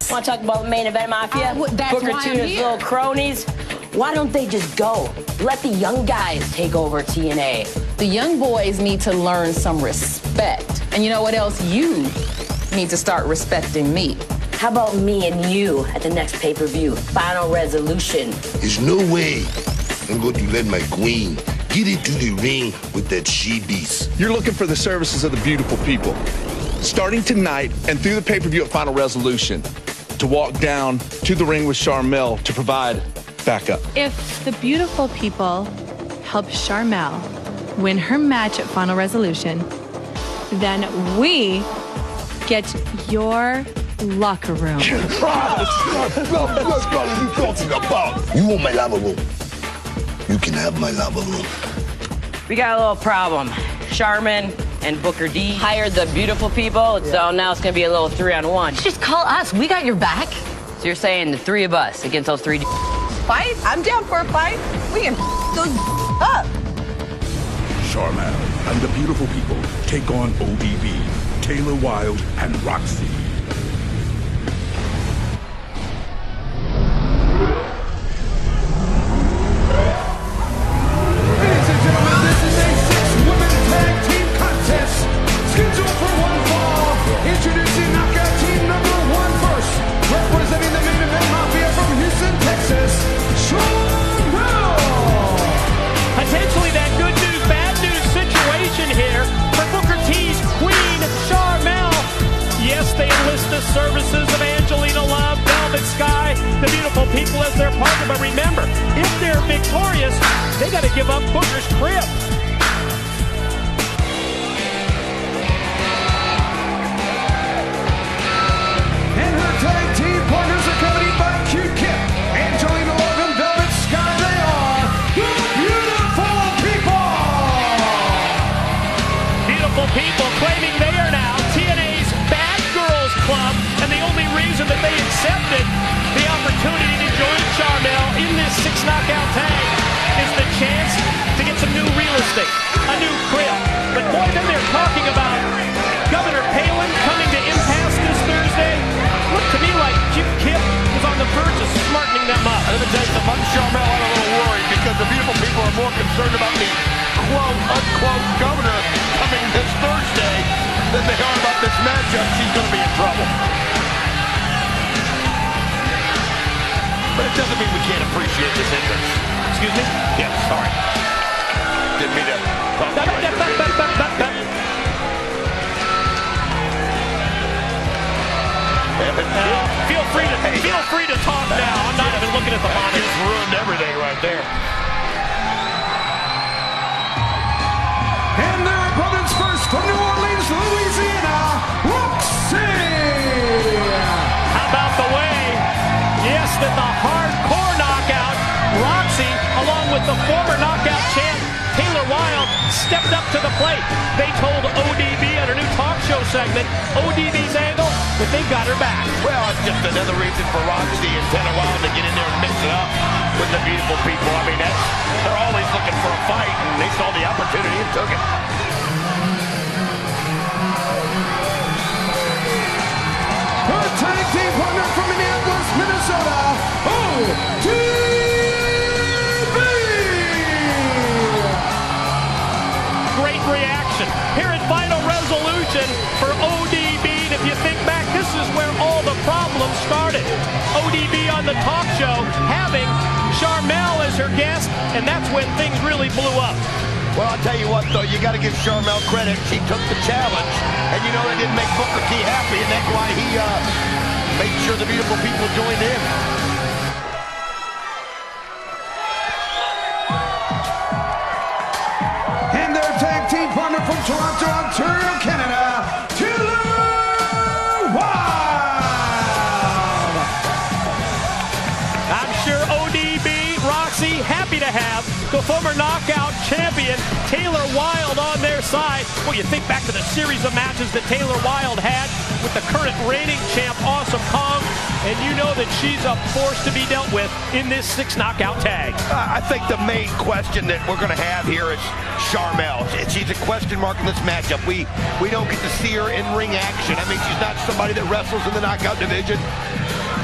this. Want to talk about the main event, Mafia? That's Booker why T I'm and his here. little cronies? Why don't they just go? Let the young guys take over TNA. The young boys need to learn some respect. And you know what else? You need to start respecting me. How about me and you at the next pay-per-view? Final Resolution. There's no way I'm going to let my queen get into the ring with that she-beast. You're looking for the services of the beautiful people. Starting tonight and through the pay-per-view at Final Resolution, to walk down to the ring with Sharmell to provide backup. If the beautiful people help Sharmell win her match at Final Resolution, then we get your locker room. What are you talking about? You want my lava room? You can have my lava room. We got a little problem. Charmin and Booker D hired the beautiful people, so now it's gonna be a little 3-on-1. Just call us. We got your back. So you're saying the three of us against those three Fight? I'm down for a fight. We can those up. Sharmell and the beautiful people take on ODB, Taylor Wilde, and Roxxi. Ladies and gentlemen, this is a six-woman tag team contest scheduled for one fall. Introducing knockout team number 1 first, representing the main event Mafia from Houston, Texas, Sharmell. Potentially that good news, bad news situation here for Booker T's queen, Sharmell. Yes, they enlist the services of Angelina Love, Velvet Sky, the beautiful people as their partner. But remember, if they're victorious, they got to give up Booker's crib. And her tag team partners accompanied by Q-Kip, Angelina Love, and Velvet Sky. They are the beautiful people. Beautiful people claiming they are now TNA's Bad Girls Club, and the only reason that they accepted the opportunity to join Sharmell in this 6-knockout tag is the chance to get some new real estate, a new crib. But boy, then they're talking about Governor Palin coming to Impasse this Thursday. Looked to me like Q-Kip was on the verge of smartening them up. Let me tell you something, Sharmell, I'm a little worried because the beautiful people are more concerned about the quote-unquote governor coming this Thursday than they are about this matchup. She's going to be in trouble. But it doesn't mean we can't appreciate this entrance. Excuse me? Yeah, sorry. Didn't mean to talk about you. Feel free to talk now. I'm not even looking at the monitor. Just ruined everything right there. And their opponents first from New Orleans, Louisiana, Roxxi. How about the way, yes, that the hardcore knockout, Roxxi, along with the former knockout champ, Taylor Wilde, stepped up to the plate. They told ODB on a new talk show segment, ODB's angle, that they got her back. Well, it's just another reason for Roxxi and Taylor Wilde to get in there and mix it up with the beautiful people. I mean, they're always looking for a fight, and they saw the opportunity and took it. Her tag team partner from Minneapolis, Minnesota, ODB. Great reaction here at Final Resolution for ODB. And if you think back, this is where all the problems started. ODB on the talk show having Sharmell as her guest, and that's when things really blew up. Well, I'll tell you what, though, you got to give Sharmell credit. She took the challenge, and you know that didn't make Booker T happy, and that's why he made sure the beautiful people joined in. And their tag team partner from Toronto, Ontario, Canada, Taylor Wilde. I'm sure ODB, Roxxi, happy to have the former knockout champion Taylor Wilde on their side. Well, you think back to the series of matches that Taylor Wilde had with the current reigning champ Awesome Kong, and you know that she's a force to be dealt with in this 6-knockout tag. I think the main question that we're going to have here is Sharmell. She's a question mark in this matchup. We don't get to see her in ring action. I mean, she's not somebody that wrestles in the knockout division.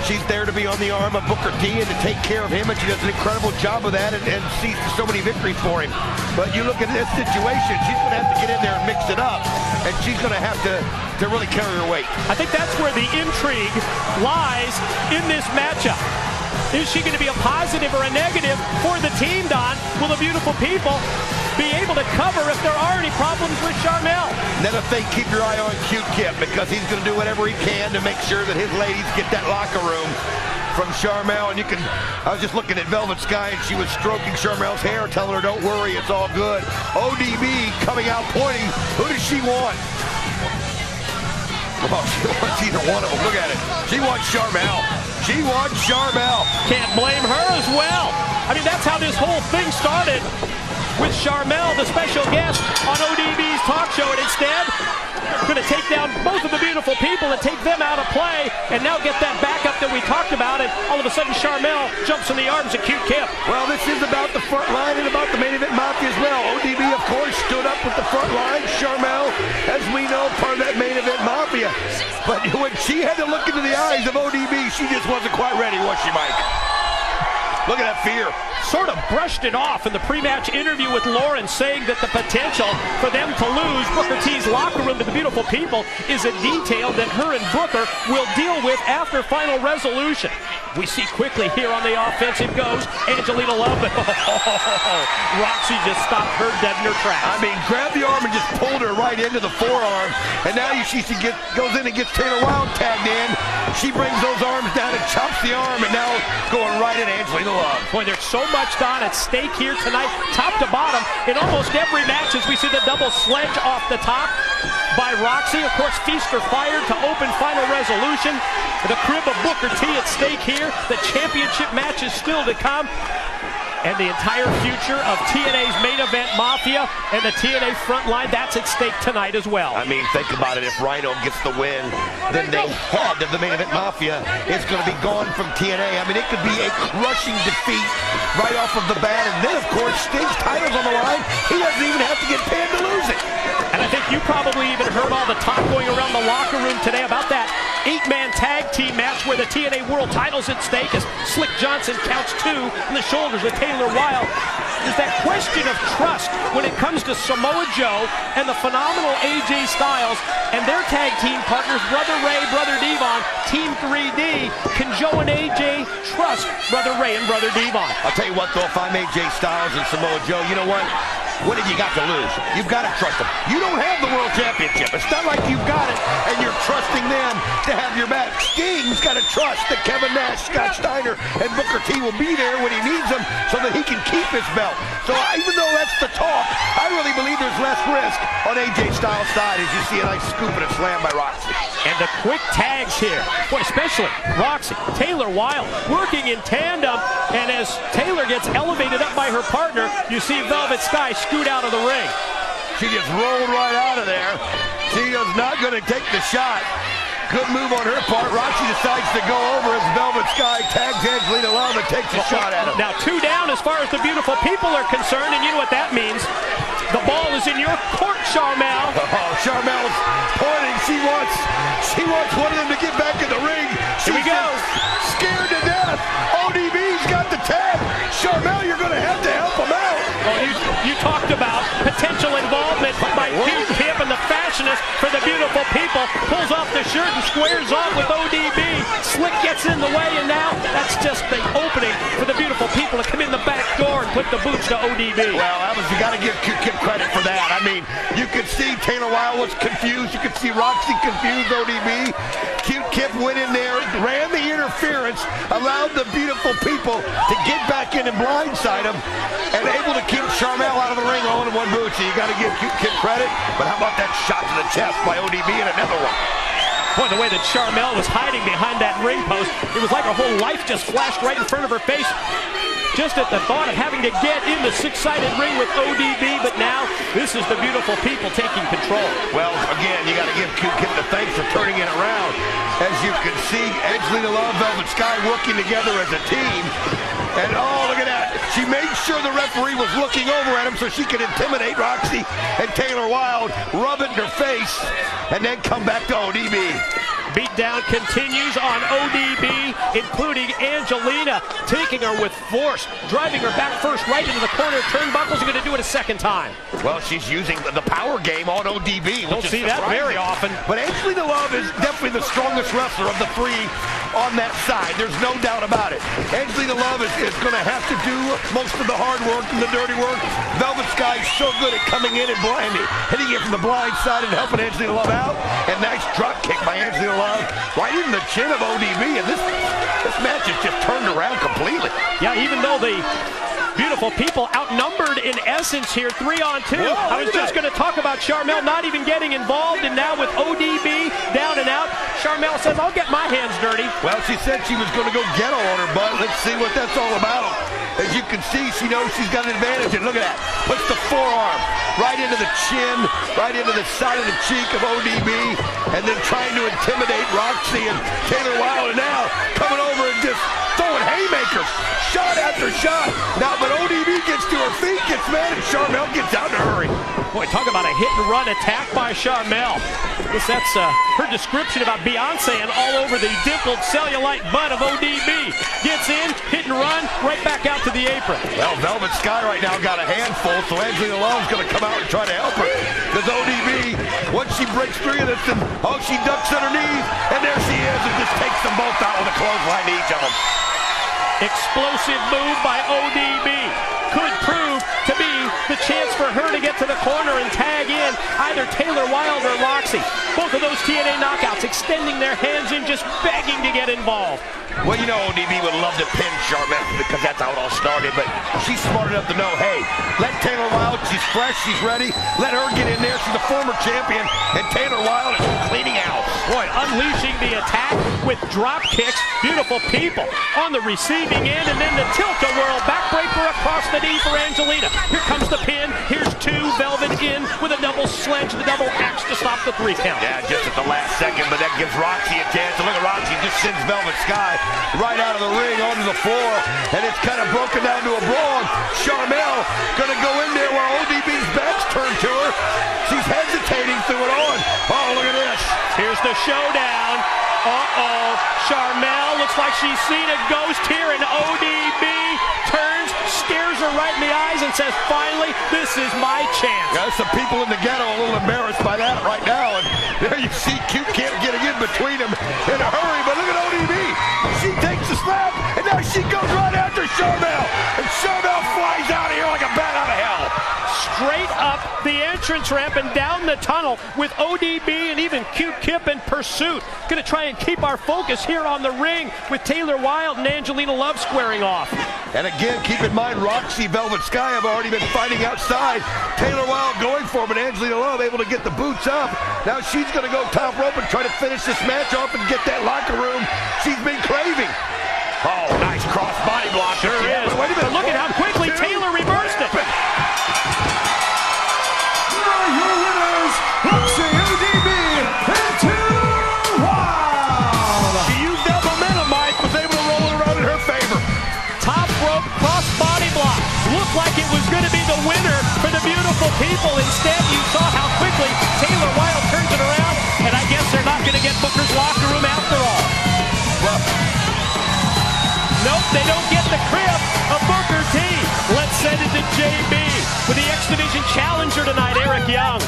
She's there to be on the arm of Booker T and to take care of him, and she does an incredible job of that and sees so many victories for him. But you look at this situation, she's going to have to get in there and mix it up, and she's going to have to really carry her weight. I think that's where the intrigue lies in this matchup. Is she going to be a positive or a negative for the team, Don? Will the beautiful people be able to cover if there are any problems with Sharmell? Another thing, keep your eye on Cute Kip, because he's going to do whatever he can to make sure that his ladies get that locker room from Sharmell. And you can, I was just looking at Velvet Sky, and she was stroking Sharmell's hair, telling her, don't worry, it's all good. ODB coming out pointing. Who does she want? Well, she wants either one of them. Look at it. She wants Sharmell. She wants Sharmell. Can't blame her as well. I mean, that's how this whole thing started, with Sharmell, the special guest on ODB's talk show, and instead, going to take down both of the beautiful people and take them out of play, and now get that backup that we talked about, and all of a sudden Sharmell jumps in the arms of Cute Kip. Well, this is about the front line and about the main event Mafia as well. ODB, of course, stood up with the front line. Sharmell, as we know, part of that main event Mafia. But when she had to look into the eyes of ODB, she just wasn't quite ready, was she, Mike? Look at that fear. Sort of brushed it off in the pre-match interview with Lauren, saying that the potential for them to lose Booker T's locker room to the beautiful people is a detail that her and Booker will deal with after final resolution. We see quickly here on the offensive goes Angelina Love, but Roxxi just stopped her dead in her tracks. I mean, grabbed the arm and just pulled her right into the forearm, and now she goes in and gets Taylor Wilde tagged in. She brings those arms down and chops the arm, and now going right at Angelina Love. Boy, there's so much, Don, at stake here tonight, top to bottom. In almost every match, as we see the double sledge off the top by Roxxi. Of course, feast or fire to open final resolution. The crib of Booker T at stake here. The championship match is still to come. And the entire future of TNA's main event Mafia and the TNA front line, that's at stake tonight as well. I mean, think about it. If Rhino gets the win, then the head of the main event Mafia is going to be gone from TNA. I mean, it could be a crushing defeat right off of the bat. And then, of course, Sting's title's on the line. He doesn't even have to get pinned to lose it. And I think you probably even heard all the talk going around the locker room today about that 8-man tag team match where the TNA World title's at stake as Slick Johnson counts 2 in the shoulders of Taylor Wilde. There's that question of trust when it comes to Samoa Joe and the phenomenal AJ Styles and their tag team partners, Brother Ray, Brother Devon, Team 3D. Can Joe and AJ trust Brother Ray and Brother Devon? I'll tell you what, though, if I'm AJ Styles and Samoa Joe, you know what? What have you got to lose? You've got to trust them. You don't have the World Championship. It's not like you've got it and you're trusting them to have your back. Sting's got to trust that Kevin Nash, Scott Steiner, and Booker T will be there when he needs them so that he can keep his belt. So even though that's the talk, I really believe there's less risk on AJ Styles' side as you see a nice scoop and a slam by Roxxi. And the quick tags here, boy, especially Roxxi, Taylor Wilde working in tandem, and as Taylor gets elevated up by her partner, you see Velvet Sky scoot out of the ring. She just rolled right out of there. She is not going to take the shot. Good move on her part. Roxxi decides to go over as Velvet Sky tags Angelina Love and takes a shot at him. Now 2 down as far as the beautiful people are concerned, and you know what that means. The ball is in your court, Sharmell. Oh, Sharmell's pointing. She wants one of them to get back in the ring. Here we go. Scared to death. ODB's got the tag. Sharmell, you're going to have to help him out. Well, you talked about potential involvement by Cute Kip and the fashionist for the beautiful people. Pulls off the shirt and squares off with ODB. Slick gets in the way, and now that's just the opening for the beautiful people to come in the back door and put the boots to ODB. Well, you got to give Cute Kip credit for that. I mean, you could see Taylor Wilde was confused. You could see Roxxi confused ODB. Cute Kip went in there, ran the interference, allowed the beautiful people to get back in and blindside him, and able to keep Sharmell out of the ring all in one boot. So you got to give Cute Kip credit. But how about that shot to the chest by ODB and another one? Boy, the way that Sharmell was hiding behind that ring post, it was like her whole life just flashed right in front of her face. Just at the thought of having to get in the 6-sided ring with ODB, but now this is the beautiful people taking control. Well, again, you got to give Cute Kip the thanks for turning it around. As you can see, Angelina Love, Velvet Sky working together as a team. And oh, look at that. She made sure the referee was looking over at him so she could intimidate Roxxi and Taylor Wilde, rub it in her face, and then come back to ODB. Beatdown continues on ODB, including Angelina, taking her with force, driving her back first right into the corner turnbuckles. Are going to do it a second time. Well, she's using the power game on ODB. Don't see that very often. But Angelina Love is definitely the strongest wrestler of the three on that side. There's no doubt about it. Angelina Love is going to have to do most of the hard work and the dirty work. Velvet Sky is so good at coming in and hitting it from the blind side and helping Angelina Love out. And nice drop kick by Angelina Love right in the chin of ODB. And this match is just turned around completely. Yeah, even though the beautiful people outnumbered in essence here, 3-on-2. Whoa, I was just going to talk about Sharmell not even getting involved, and now with ODB down and out, Sharmell says, I'll get my hands dirty. Well, she said she was going to go get on her butt. Let's see what that's all about. As you can see, she knows she's got an advantage, and look at that. Puts the forearm right into the chin, right into the side of the cheek of ODB, and then trying to intimidate Roxxi and Taylor Wilde, and now coming over and just throwing haymakers, shot after shot. Now, but ODB gets to her feet, gets mad, and Sharmell gets out in a hurry. Boy, talk about a hit-and-run attack by Sharmell. I guess that's her description about Beyonce and all over the dimpled cellulite butt of ODB. Gets in, hit and run, right back out to the apron. Well, Velvet Sky right now got a handful, so Angelina Love's going to come out and try to help her. Because ODB, once she breaks free of this, and she ducks underneath, and there she is, and just takes them both out with a clothesline to each of them. Explosive move by ODB. Could prove to be the chance for her to get to the corner and tag in either Taylor Wilde or Roxxi. Both of those TNA knockouts extending their hands in, just begging to get involved. Well, you know ODB would love to pin Sharmell because that's how it all started, but she's smart enough to know, hey, let Taylor Wilde, she's fresh, she's ready, let her get in there. She's the former champion, and Taylor Wilde is cleaning out. Boy, unleashing the attack with drop kicks. Beautiful people on the receiving end, and then the tilt-a-whirl backbreaker across the knee for Angelina. Here comes the pin. Here's two. Velvet in with a double sledge, the double axe to stop the 3 count. Yeah, just at the last second, but that gives Roxxi a chance. And look at Roxxi, just sends Velvet Sky right out of the ring onto the floor, and it's kind of broken down to a brawl. Sharmell gonna go in there where ODB's back's turned to her. She's hesitating through it on. Oh, look at this. Here's the showdown. Uh-oh. Sharmell looks like she's seen a ghost here, and ODB turns, stares her right in the eyes, and says, finally, this is my chance. Yeah, some people in the ghetto a little embarrassed by that right now, and there you see Cute Camp getting in between them in a hurry, but look at ODB. She takes the slap, and now she goes right after Sharmell, and Sharmell flies out of here like a bat out of hell. Straight up the entrance ramp and down the tunnel with ODB and even Cute Kip in pursuit. Going to try and keep our focus here on the ring with Taylor Wilde and Angelina Love squaring off. And again, keep in mind, Roxxi, Velvet Sky have already been fighting outside. Taylor Wilde going for him, and Angelina Love able to get the boots up. Now she's going to go top rope and try to finish this match off and get that locker room she's been craving. Oh, nice cross body block. Sure is. Wait a minute. But look at how quickly Taylor reversed it. Your winners, Roxxi, ODB, and Taylor Wilde. She used that momentum, Mike, was able to roll it around in her favor. Top rope cross body block. Looked like it was going to be the winner for the beautiful people. Instead, you saw how quickly Taylor Wilde turns it around, and I guess they're not going to get Booker's locker room after all. Well, nope, they don't get the crib of Booker T. Let's send it to JB with the X Division challenger tonight, Eric Young.